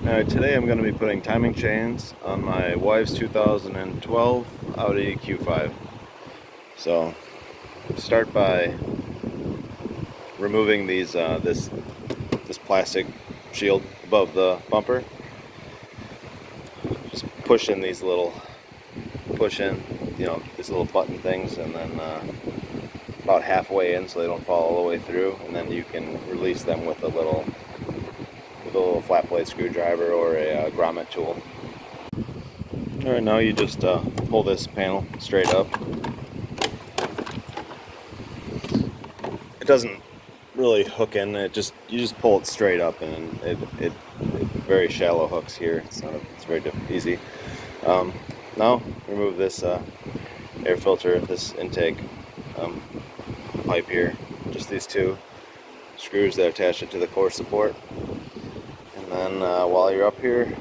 Alright, today I'm going to be putting timing chains on my wife's 2012 Audi Q5. So, start by removing these this plastic shield above the bumper. Just push in these little these little button things, and then about halfway in so they don't fall all the way through, and then you can release them with a little flat blade screwdriver or a grommet tool. Alright, now you just pull this panel straight up. It doesn't really hook in, you just pull it straight up, and it very shallow hooks here. It's very easy. Now remove this air filter, this intake pipe here, just these two screws that attach it to the core support. And then while you're up here,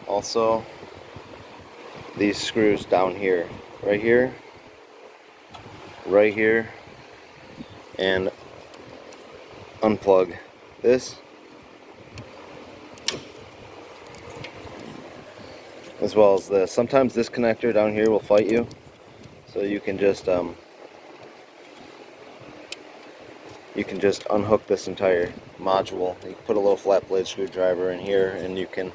also these screws down here, right here, and unplug this, as well as this. Sometimes this connector down here will fight you, so you can just unhook this entire module. You can put a little flat blade screwdriver in here, and you can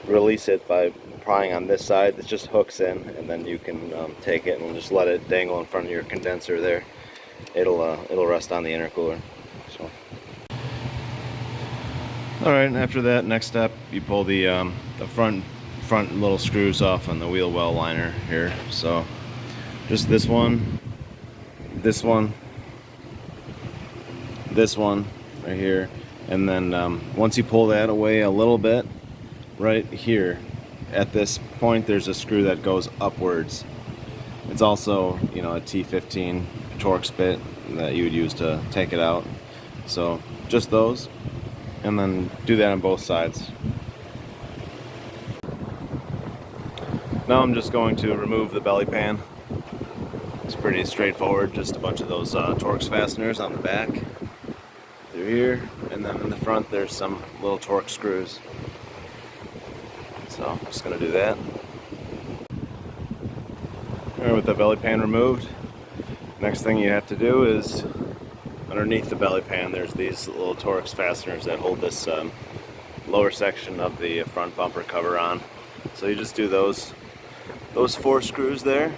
release it by prying on this side. It just hooks in, and then you can take it and just let it dangle in front of your condenser there. It'll rest on the intercooler. So, all right. And after that, next step, you pull the front little screws off on the wheel well liner here. So, just this one right here, and then once you pull that away a little bit, right here at this point there's a screw that goes upwards. It's also, a T15 Torx bit that you would use to take it out. So just those, and then do that on both sides. Now I'm just going to remove the belly pan. It's pretty straightforward, just a bunch of those Torx fasteners on the back through here, and then in the front there's some little Torx screws. So I'm just going to do that. Alright, with the belly pan removed, next thing you have to do is, underneath the belly pan there's these little Torx fasteners that hold this lower section of the front bumper cover on. So you just do those 4 screws there,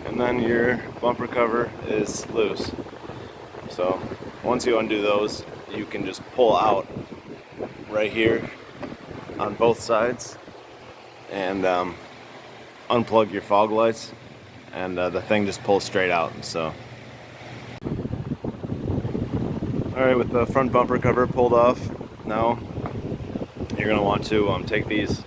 and then your bumper cover is loose. So once you undo those, you can just pull out right here on both sides and unplug your fog lights, and the thing just pulls straight out. So, alright, with the front bumper cover pulled off, now you're going to want to take these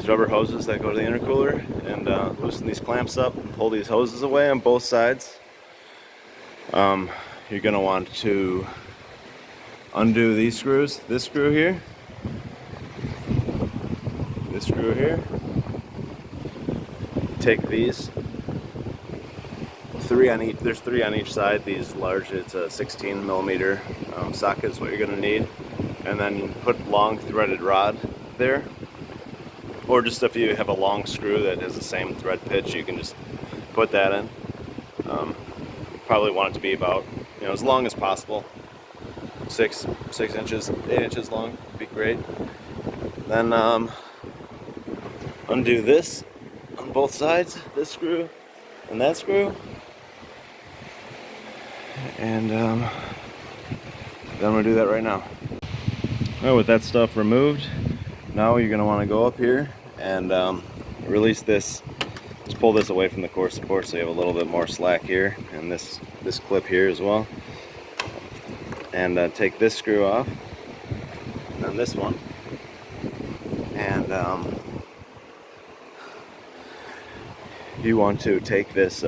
rubber hoses that go to the intercooler and loosen these clamps up and pull these hoses away on both sides. You're going to want to undo these screws, this screw here, this screw here. Take these, 3 on each, there's 3 on each side. These large, it's a 16 millimeter socket is what you're going to need. And then put long threaded rod there. Or just if you have a long screw that has the same thread pitch, you can just put that in. Probably want it to be about, as long as possible. 6 inches, 8 inches long would be great. Then undo this on both sides, this screw and that screw. And then I'm going to do that right now. Alright, with that stuff removed, now you're going to want to go up here and release this. Just pull this away from the core support so you have a little bit more slack here, and this clip here as well. And take this screw off, and then this one. And you want to take this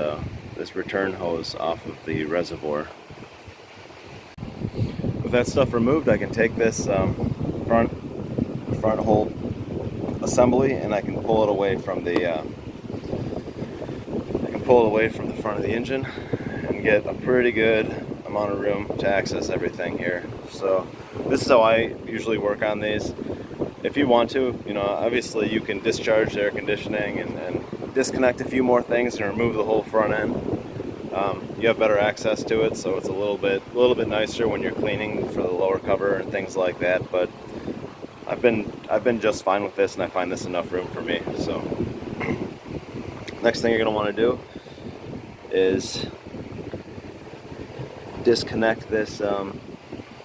return hose off of the reservoir. With that stuff removed, I can take this front hole assembly, and I can pull it away from the front of the engine and get a pretty good amount of room to access everything here. So this is how I usually work on these. If you want to, obviously you can discharge the air conditioning and disconnect a few more things and remove the whole front end. You have better access to it, so it's a little bit nicer when you're cleaning for the lower cover and things like that. But I've been just fine with this, and I find this enough room for me. So next thing you're going to want to do is disconnect this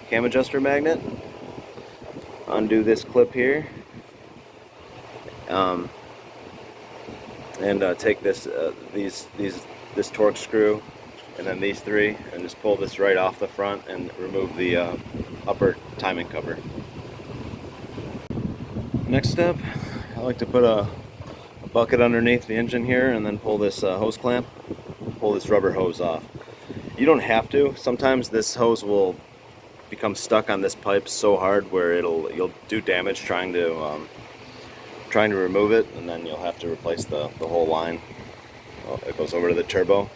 cam adjuster magnet, undo this clip here, and take this this torque screw and then these three, and just pull this right off the front and remove the upper timing cover. Next step, I like to put a bucket underneath the engine here and then pull this hose clamp, pull this rubber hose off. You don't have to. Sometimes this hose will become stuck on this pipe so hard where you'll do damage trying to remove it, and then you'll have to replace the whole line. Well, it goes over to the turbo.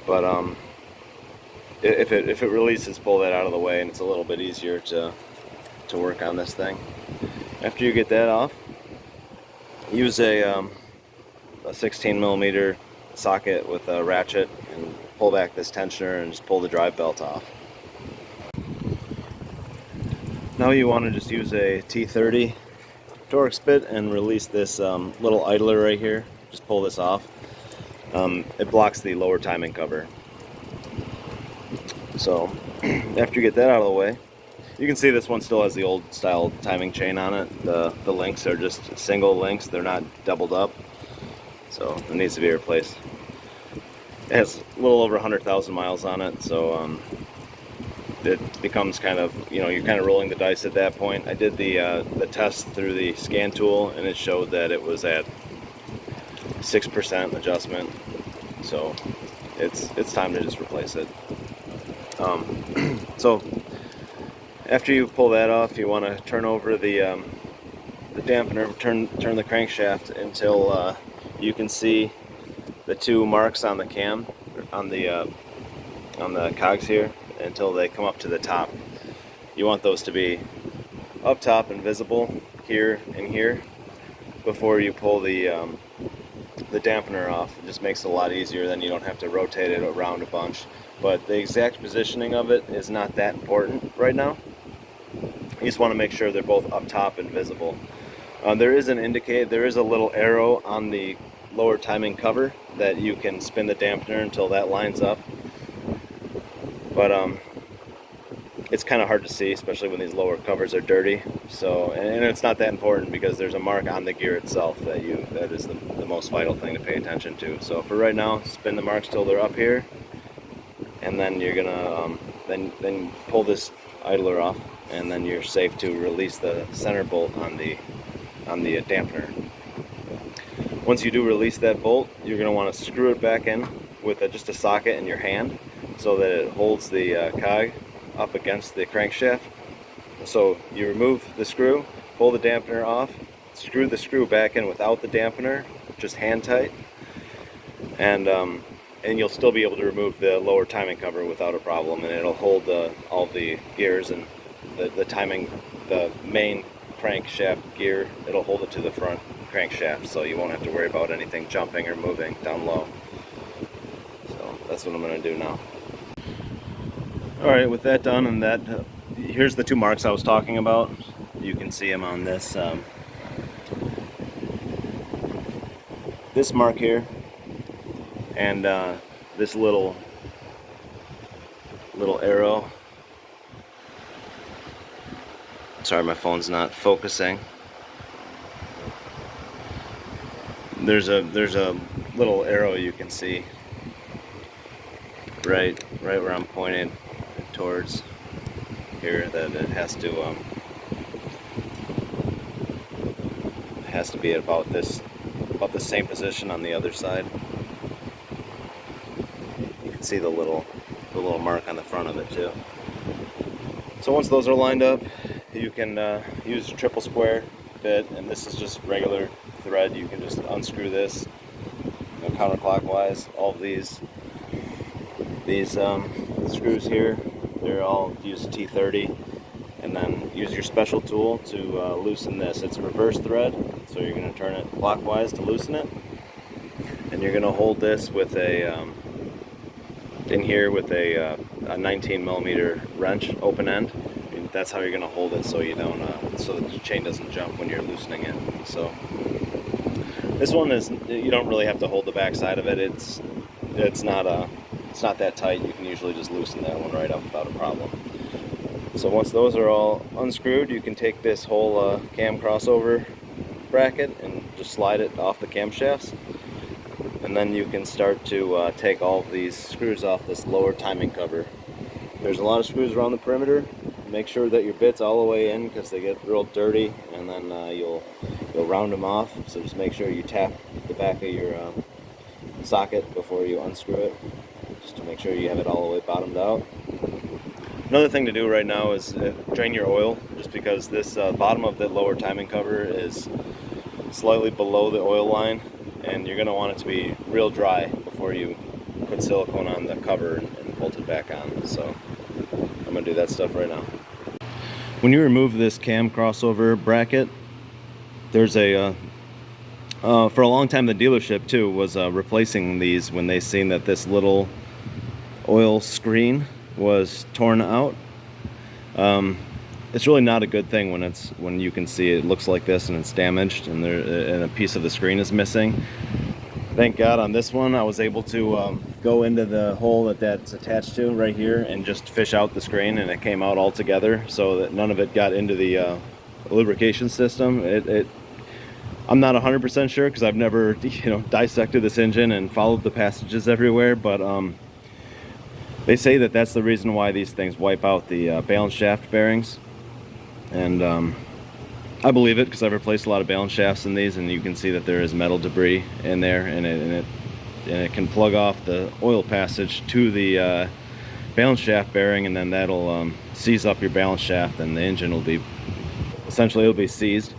But if it releases, pull that out of the way, and it's a little bit easier to work on this thing. After you get that off, use a 16 millimeter socket with a ratchet and pull back this tensioner and just pull the drive belt off. Now you want to just use a T30 Torx bit and release this little idler right here. Just pull this off. It blocks the lower timing cover. So after you get that out of the way, you can see this one still has the old style timing chain on it. The links are just single links, they're not doubled up, so it needs to be replaced. It has a little over 100,000 miles on it, so it becomes kind of, you're kind of rolling the dice at that point. I did the test through the scan tool, and it showed that it was at 6% adjustment, so it's time to just replace it. So after you pull that off, you want to turn over the dampener, turn the crankshaft until you can see the two marks on the cam, on the cogs here, until they come up to the top. You want those to be up top and visible here and here before you pull the dampener off. It just makes it a lot easier, then you don't have to rotate it around a bunch. But the exact positioning of it is not that important right now. You just want to make sure they're both up top and visible. There is a little arrow on the lower timing cover that you can spin the dampener until that lines up. But it's kind of hard to see, especially when these lower covers are dirty. So, and it's not that important because there's a mark on the gear itself that is the most vital thing to pay attention to. So for right now, spin the marks till they're up here, and then you're gonna then pull this idler off, and then you're safe to release the center bolt on the dampener. Once you do release that bolt, you're gonna want to screw it back in with just a socket in your hand, so that it holds the cog up against the crankshaft. So you remove the screw, pull the dampener off, screw the screw back in without the dampener, just hand tight, and you'll still be able to remove the lower timing cover without a problem, and it'll hold all the gears and the main crankshaft gear. It'll hold it to the front crankshaft, so you won't have to worry about anything jumping or moving down low. So that's what I'm going to do now. Alright, with that done, and here's the two marks I was talking about. You can see them on this this mark here, and this little arrow. Sorry, my phone's not focusing. There's a little arrow you can see right where I'm pointed towards here, that it has to be about the same position on the other side. You can see the little mark on the front of it too. So once those are lined up, you can use a triple square bit, and this is just regular thread. You can just unscrew this, counterclockwise. All of these screws here, They're all use T30, and then use your special tool to loosen this. It's reverse thread, so you're going to turn it clockwise to loosen it, and you're going to hold this with a in here with a 19 millimeter wrench, open end. And that's how you're going to hold it, so you don't so the chain doesn't jump when you're loosening it. So this one is, you don't really have to hold the back side of it. It's not that tight. You can usually just loosen that one right up without a problem. So once those are all unscrewed, you can take this whole cam crossover bracket and just slide it off the camshafts, and then you can start to take all of these screws off this lower timing cover. There's a lot of screws around the perimeter. Make sure that your bit's all the way in, because they get real dirty, and then you'll round them off. So just make sure you tap the back of your socket before you unscrew it, just to make sure you have it all the way bottomed out. Another thing to do right now is drain your oil, just because this bottom of the lower timing cover is slightly below the oil line, and you're going to want it to be real dry before you put silicone on the cover and bolt it back on. So I'm going to do that stuff right now. When you remove this cam crossover bracket, there's a for a long time the dealership too was replacing these when they seen that this little oil screen was torn out. It's really not a good thing when you can see it looks like this and it's damaged and a piece of the screen is missing. Thank God on this one I was able to go into the hole that's attached to right here and just fish out the screen, and it came out all together, so that none of it got into the lubrication system. I'm not 100% sure, because I've never dissected this engine and followed the passages everywhere, but they say that that's the reason why these things wipe out the balance shaft bearings, and I believe it, because I've replaced a lot of balance shafts in these, and you can see that there is metal debris in there, and it can plug off the oil passage to the balance shaft bearing, and then that'll seize up your balance shaft, and the engine will be essentially seized.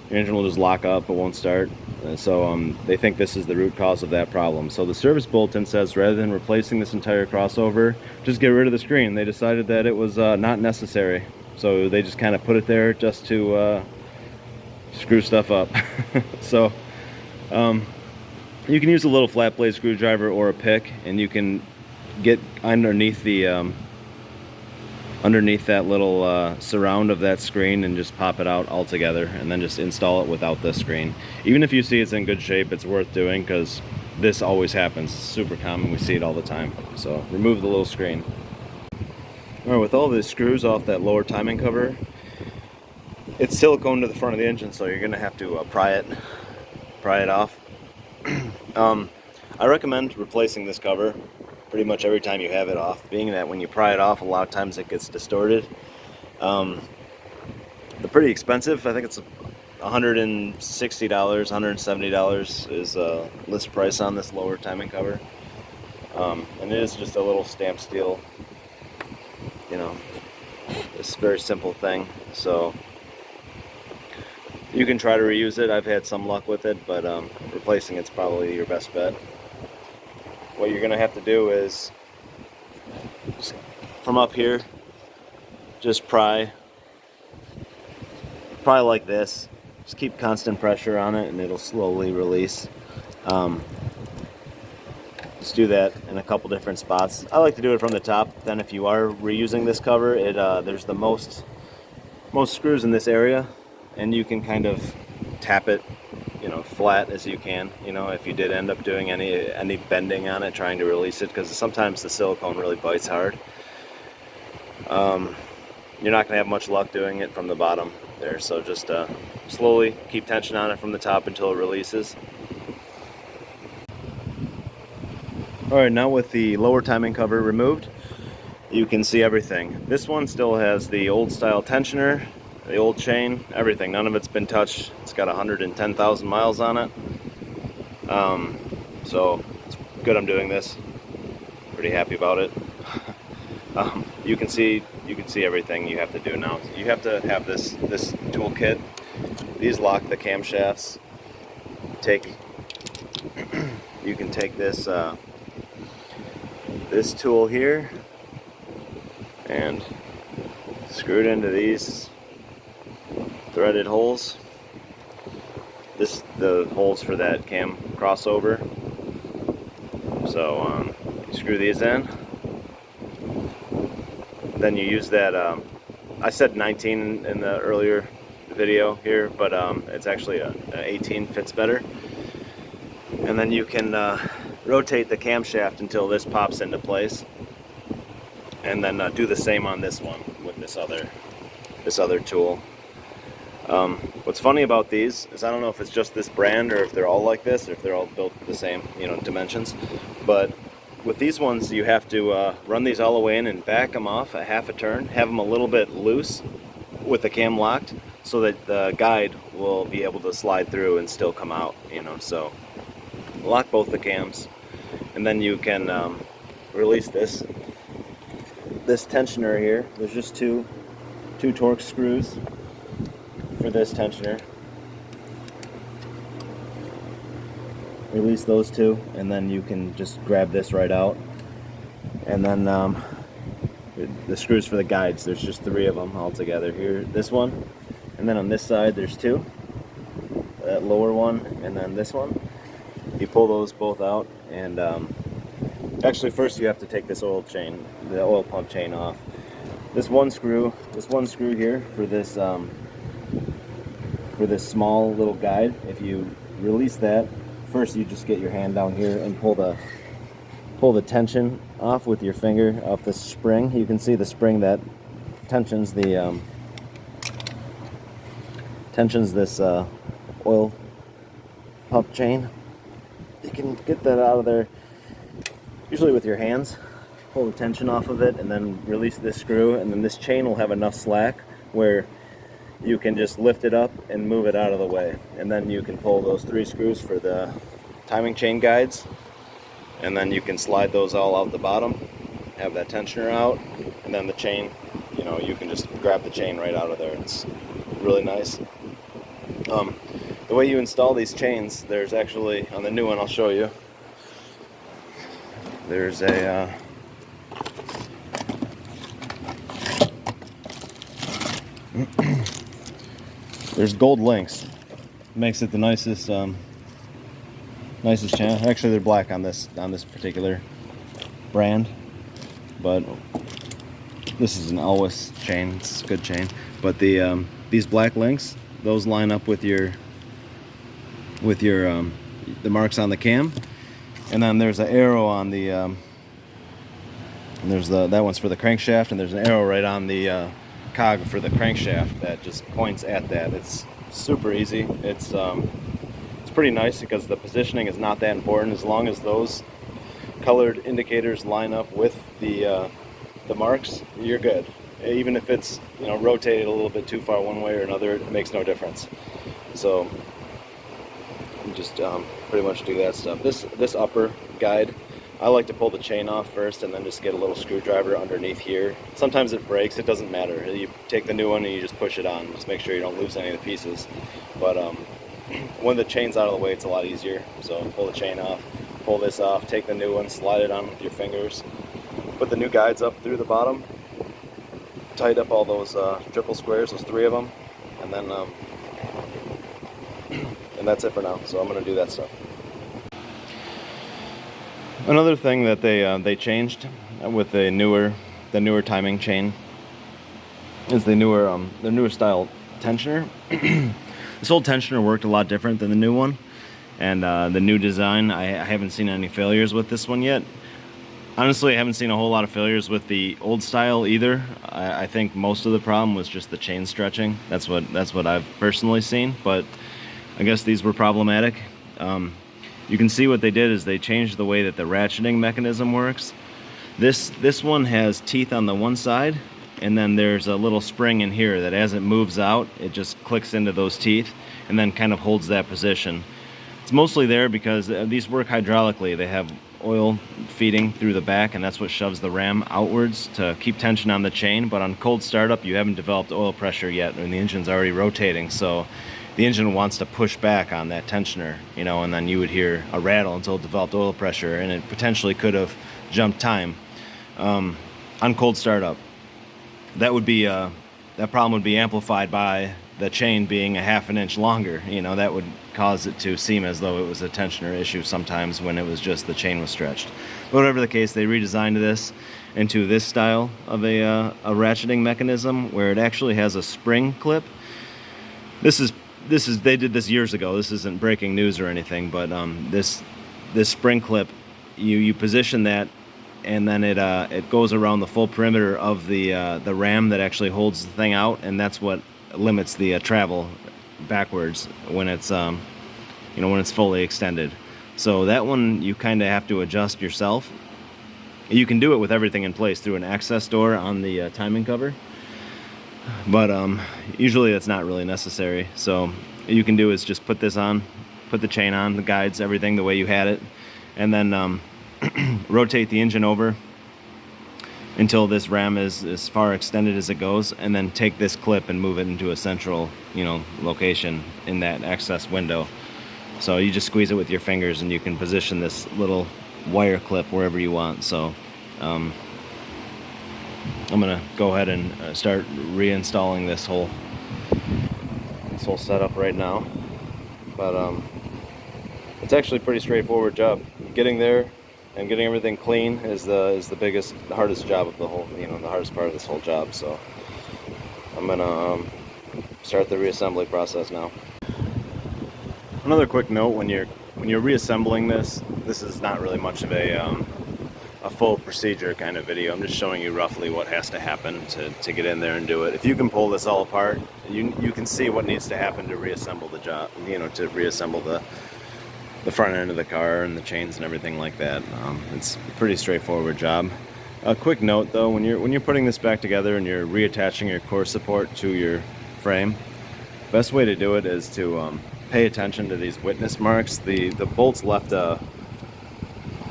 Your engine will just lock up, it won't start. So they think this is the root cause of that problem. So the service bulletin says, rather than replacing this entire crossover, just get rid of the screen. They decided that it was not necessary, so they just kind of put it there just to screw stuff up. So you can use a little flat blade screwdriver or a pick, and you can get underneath the underneath that little surround of that screen and just pop it out altogether, and then just install it without the screen. Even if you see it's in good shape, it's worth doing, because this always happens. It's super common, we see it all the time. So remove the little screen. Alright, with all the screws off that lower timing cover, it's silicone to the front of the engine, so you're going to have to pry it off. I recommend replacing this cover pretty much every time you have it off, being that when you pry it off, a lot of times it gets distorted. They're pretty expensive. I think it's $160, $170 is list price on this lower timing cover. And it is just a little stamped steel, it's a very simple thing. So you can try to reuse it. I've had some luck with it, but replacing it's probably your best bet. What you're going to have to do is, just from up here, just pry like this. Just keep constant pressure on it and it'll slowly release. Just do that in a couple different spots. I like to do it from the top. Then if you are reusing this cover, there's the most screws in this area, and you can kind of tap it flat as you can, if you did end up doing any bending on it, trying to release it, because sometimes the silicone really bites hard. You're not going to have much luck doing it from the bottom there, so just slowly keep tension on it from the top until it releases. Alright, now with the lower timing cover removed, you can see everything. This one still has the old style tensioner, the old chain, everything. None of it's been touched. It's got 110,000 miles on it. So it's good I'm doing this. Pretty happy about it. You can see everything you have to do now. You have to have this toolkit. These lock the camshafts. You can take this this tool here, and screw it into these threaded holes. The holes for that cam crossover. So you screw these in. Then you use that. I said 19 in the earlier video here, but it's actually a 18 fits better. And then you can rotate the camshaft until this pops into place, and then do the same on this one with this other tool. What's funny about these is I don't know if it's just this brand or if they're all like this or if they're all built the same, dimensions. But with these ones, you have to run these all the way in and back them off a half a turn, have them a little bit loose with the cam locked, so that the guide will be able to slide through and still come out. So lock both the cams, and then you can release this tensioner here. There's just two Torx screws for this tensioner. Release those two, and then you can just grab this right out. And then the screws for the guides, there's just 3 of them all together here. This one, and then on this side there's 2. That lower one, and then this one. You pull those both out, and actually first you have to take this oil pump chain off. This one screw here for this small little guide. If you release that, first you just get your hand down here and pull the tension off with your finger off the spring. You can see the spring that tensions this oil pump chain. You can get that out of there usually with your hands. Pull the tension off of it and then release this screw, and then this chain will have enough slack where you can just lift it up and move it out of the way. And then you can pull those 3 screws for the timing chain guides, and then you can slide those all out the bottom, have that tensioner out, and then the chain, you can just grab the chain right out of there. It's really nice. The way you install these chains, there's actually, on the new one I'll show you, there's a there's gold links. Makes it the nicest chain. Actually, they're black on this particular brand, but this is an Elwes chain. It's a good chain. But these black links, those line up with the marks on the cam, and then there's an arrow on the that one's for the crankshaft, and there's an arrow right on the cog for the crankshaft that just points at that. It's super easy. It's pretty nice because the positioning is not that important as long as those colored indicators line up with the marks. You're good. Even if it's rotated a little bit too far one way or another, it makes no difference. So you just pretty much do that stuff. This upper guide, I like to pull the chain off first and then just get a little screwdriver underneath here. Sometimes it breaks, it doesn't matter. You take the new one and you just push it on. Just make sure you don't lose any of the pieces. But when the chain's out of the way, it's a lot easier. So pull the chain off, pull this off, take the new one, slide it on with your fingers, put the new guides up through the bottom, tighten up all those triple squares, those 3 of them, and then and that's it for now. So I'm going to do that stuff. Another thing that they changed with the newer timing chain is the newer style tensioner. This old tensioner worked a lot different than the new one, and the new design, I haven't seen any failures with this one yet. Honestly, I haven't seen a whole lot of failures with the old style either. I think most of the problem was just the chain stretching. That's what I've personally seen, but I guess these were problematic. You can see what they did is they changed the way that the ratcheting mechanism works. This one has teeth on the one side, and then there's a little spring in here that as it moves out, it just clicks into those teeth and then kind of holds that position. It's mostly there because these work hydraulically. They have oil feeding through the back, and that's what shoves the ram outwards to keep tension on the chain. But on cold startup, you haven't developed oil pressure yet, and the engine's already rotating, so the engine wants to push back on that tensioner, and then you would hear a rattle until it developed oil pressure, and it potentially could have jumped time on cold startup. that would be that problem would be amplified by the chain being a half an inch longer. You know, that would cause it to seem as though it was a tensioner issue sometimes when it was just the chain was stretched. But whatever the case, they redesigned this into this style of a ratcheting mechanism where it actually has a spring clip. This is they did this years ago. This isn't breaking news or anything, but this spring clip, you position that, and then it goes around the full perimeter of the ram that actually holds the thing out, and that's what limits the travel backwards when it's you know, when it's fully extended. So that one you kind of have to adjust yourself. You can do it with everything in place through an access door on the timing cover, but usually that's not really necessary. So you can do is just put this on, put the chain on, the guides, everything the way you had it, and then rotate the engine over until this ram is as far extended as it goes, and then take this clip and move it into a central, you know, location in that access window. So you just squeeze it with your fingers and you can position this little wire clip wherever you want. So I'm gonna go ahead and start reinstalling this whole setup right now. But it's actually a pretty straightforward job. Getting there and getting everything clean is the biggest, the hardest job of the whole, you know, the hardest part of this whole job. So I'm gonna start the reassembly process now. Another quick note: when you're reassembling this is not really much of a full procedure kind of video. I'm just showing you roughly what has to happen to get in there and do it. If you can pull this all apart, you can see what needs to happen to reassemble the job, you know, to reassemble the front end of the car and the chains and everything like that. It's a pretty straightforward job. A quick note though: when you're putting this back together and you're reattaching your core support to your frame, best way to do it is to pay attention to these witness marks. The bolts left a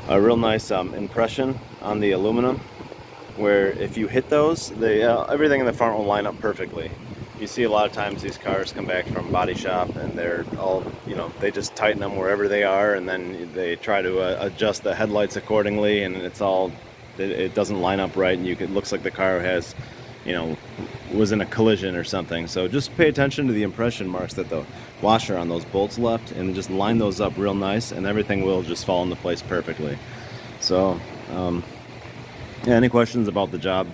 real nice impression on the aluminum, where if you hit those, everything in the front will line up perfectly. You see a lot of times these cars come back from body shop and they're all, you know, they just tighten them wherever they are, and then they try to adjust the headlights accordingly, and it doesn't line up right, and it looks like the car has, you know, was in a collision or something. So just pay attention to the impression marks that the washer on those bolts left, and just line those up real nice, and everything will just fall into place perfectly. So yeah, any questions about the job,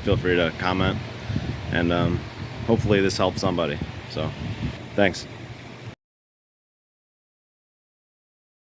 feel free to comment, and hopefully this helps somebody. So thanks.